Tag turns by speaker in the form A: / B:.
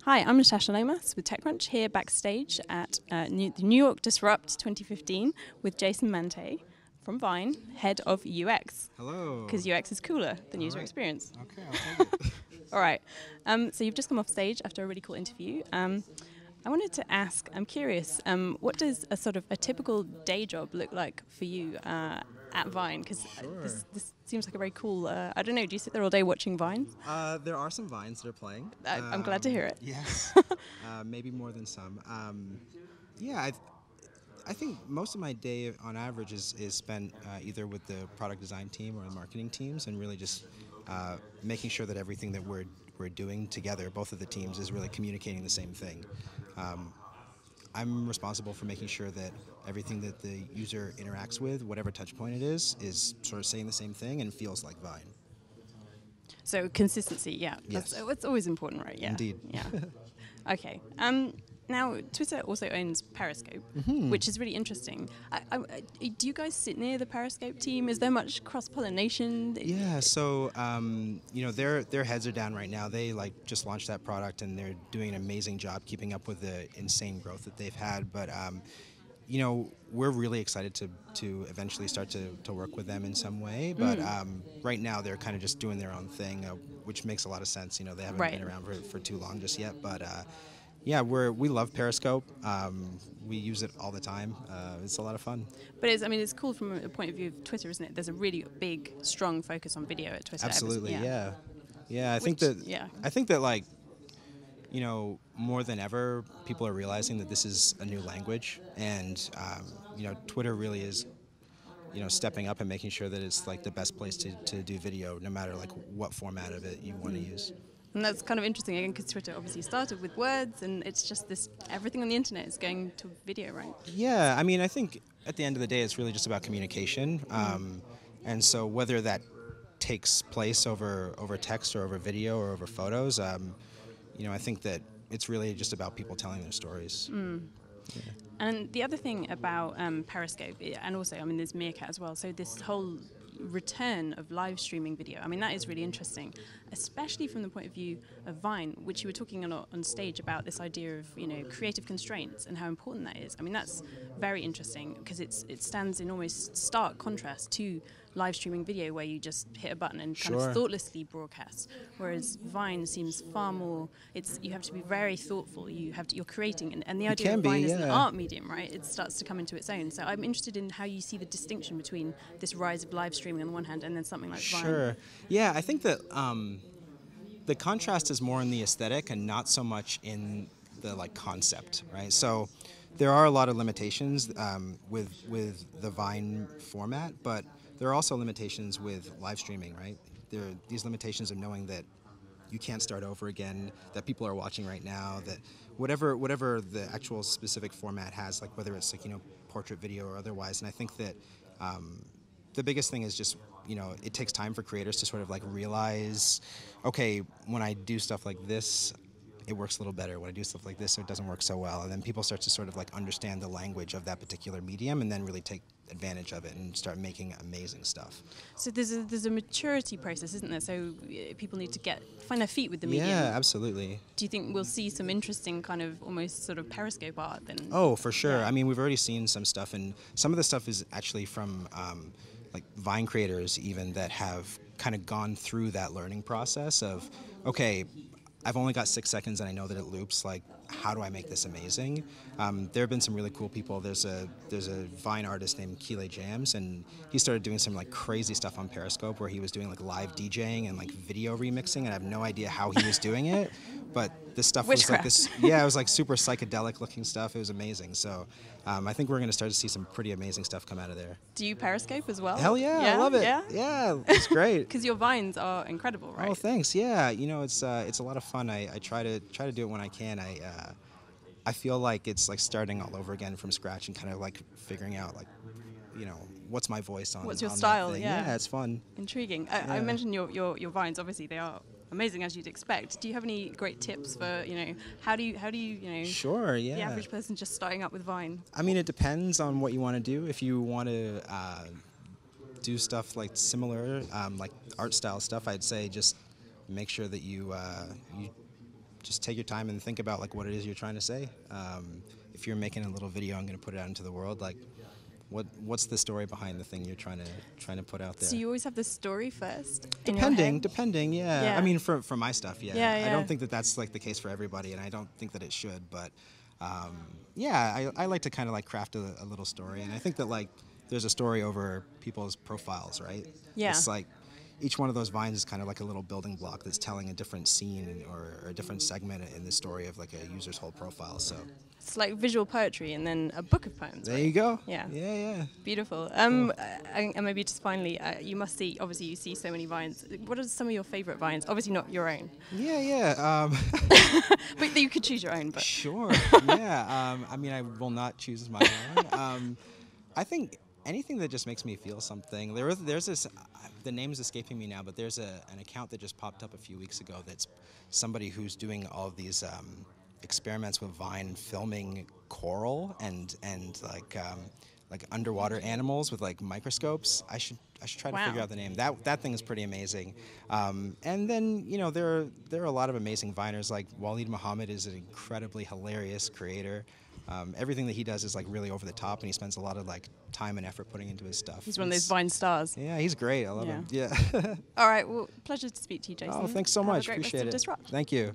A: Hi, I'm Natasha Lomas with TechCrunch here backstage at the New York Disrupt 2015 with Jason Mante from Vine, head of UX.
B: Hello.
A: Because UX is cooler than user experience.
B: Okay, I'll take it.
A: All right. So you've just come off stage after a really cool interview. I wanted to ask, I'm curious, what does a sort of a typical day job look like for you at Vine? Because this seems like a very cool, I don't know, do you sit there all day watching Vines?
B: There are some Vines that are playing.
A: I'm glad to hear it.
B: Yes. Maybe more than some. I think most of my day on average is spent either with the product design team or the marketing teams, and really just making sure that everything that we're doing together, both of the teams, is really communicating the same thing. I'm responsible for making sure that everything that the user interacts with, whatever touch point it is sort of saying the same thing and feels like Vine.
A: So consistency, yeah.
B: Yes.
A: That's always important, right? Yeah.
B: Indeed.
A: Yeah. Okay. Now, Twitter also owns Periscope, which is really interesting. Do you guys sit near the Periscope team? Is there much cross-pollination?
B: Yeah, so their heads are down right now. They just launched that product, and they're doing an amazing job keeping up with the insane growth that they've had. But we're really excited to eventually start to work with them in some way. But right now they're kind of just doing their own thing, which makes a lot of sense. They haven't been around for too long just yet, but. Yeah, we love Periscope. We use it all the time. It's a lot of fun.
A: But it's cool from a point of view of Twitter, isn't it? There's a really big, strong focus on video at Twitter.
B: Absolutely, yeah. I think that more than ever, people are realizing that this is a new language, and Twitter really is stepping up and making sure that it's the best place to do video, no matter what format of it you want to use.
A: And that's kind of interesting, again, because Twitter obviously started with words, and it's just everything on the internet is going to video, right?
B: Yeah, I think at the end of the day, it's really just about communication. And so whether that takes place over text or over video or over photos, I think that it's really just about people telling their stories. Yeah.
A: And the other thing about Periscope, and also, there's Meerkat as well, so this whole return of live streaming video, that is really interesting, especially from the point of view of Vine, which you were talking a lot on stage about, this idea of creative constraints and how important that is. That's very interesting, because it stands in almost stark contrast to live streaming video, where you just hit a button and kind of thoughtlessly broadcast, whereas Vine seems far more, you have to be very thoughtful, you're creating, and the idea of Vine as an art medium, right, it starts to come into its own. So I'm interested in how you see the distinction between this rise of live streaming on the one hand and then something like Vine.
B: Sure. Yeah, I think that the contrast is more in the aesthetic and not so much in the concept, right? So there are a lot of limitations with the Vine format, but there are also limitations with live streaming, right? There are these limitations of knowing that you can't start over again, that people are watching right now, that whatever the actual specific format has, whether it's portrait video or otherwise. And I think that the biggest thing is just it takes time for creators to sort of realize, okay, when I do stuff like this, it works a little better. When I do stuff like this, it doesn't work so well. And then people start to sort of understand the language of that particular medium, and then really take advantage of it and start making amazing stuff.
A: So there's a maturity process, isn't there? So people need to find their feet with the medium.
B: Yeah, absolutely.
A: Do you think we'll see some interesting kind of almost sort of Periscope art then?
B: Oh, for sure. Yeah. We've already seen some stuff, and some of the stuff is actually from Vine creators even that have kind of gone through that learning process of, okay, I've only got 6 seconds and I know that it loops. How do I make this amazing? There have been some really cool people. There's a Vine artist named Keeley Jams, and he started doing some crazy stuff on Periscope, where he was doing live DJing and video remixing, and I have no idea how he was doing it. But this stuff was this. Yeah, it was super psychedelic looking stuff. It was amazing. So I think we're going to start to see some pretty amazing stuff come out of there.
A: Do you Periscope as well?
B: Hell yeah, I love it. Yeah, it's great.
A: Because your Vines are incredible, right?
B: Oh, thanks. Yeah, it's a lot of fun. I try to do it when I can. I feel like it's starting all over again from scratch and kind of figuring out what's my voice on.
A: What's your
B: on
A: style?
B: That thing.
A: Yeah,
B: it's fun.
A: Intriguing. I mentioned your Vines. Obviously, they are amazing, as you'd expect. Do you have any great tips for how do you
B: Sure. Yeah.
A: the average person just starting up with Vine?
B: It depends on what you want to do. If you want to do stuff similar art style stuff, I'd say just make sure that you just take your time and think about like what it is you're trying to say. If you're making a little video, I'm going to put it out into the world. Like, what's the story behind the thing you're trying to put out there?
A: So you always have the story first.
B: Depending, yeah.
A: Yeah.
B: I mean, for my stuff, yeah.
A: Yeah, yeah.
B: I don't think that that's like the case for everybody, and I don't think that it should. But yeah, I like to kind of like craft a little story, and I think that like there's a story over people's profiles, right?
A: Yeah.
B: It's like each one of those vines is kind of like a little building block that's telling a different scene or a different segment in the story of like a user's whole profile. So
A: it's like visual poetry and then a book of poems.
B: there
A: right?
B: you go.
A: Yeah.
B: Yeah.
A: Beautiful.
B: Cool.
A: And maybe just finally, you must see, obviously you see so many vines. What are some of your favorite vines? Obviously not your own.
B: Yeah.
A: But you could choose your own. But
B: Sure. Yeah. I mean, I will not choose my own. I think anything that just makes me feel something. There's this. The name's escaping me now, but there's an account that just popped up a few weeks ago. That's somebody who's doing all of these experiments with Vine, filming coral and like underwater animals with like microscopes. I should try to figure out the name. That thing is pretty amazing. And then there are a lot of amazing Viners. Like Waleed Muhammad is an incredibly hilarious creator. Everything that he does is like really over the top, and he spends a lot of like time and effort putting into his stuff.
A: he's one of those Vine stars.
B: Yeah, he's great. I love him. Yeah.
A: All right. Well, pleasure to speak to you, Jason.
B: Oh, thanks so much.
A: Have a great
B: Appreciate
A: rest of
B: it.
A: Disrupt.
B: Thank you.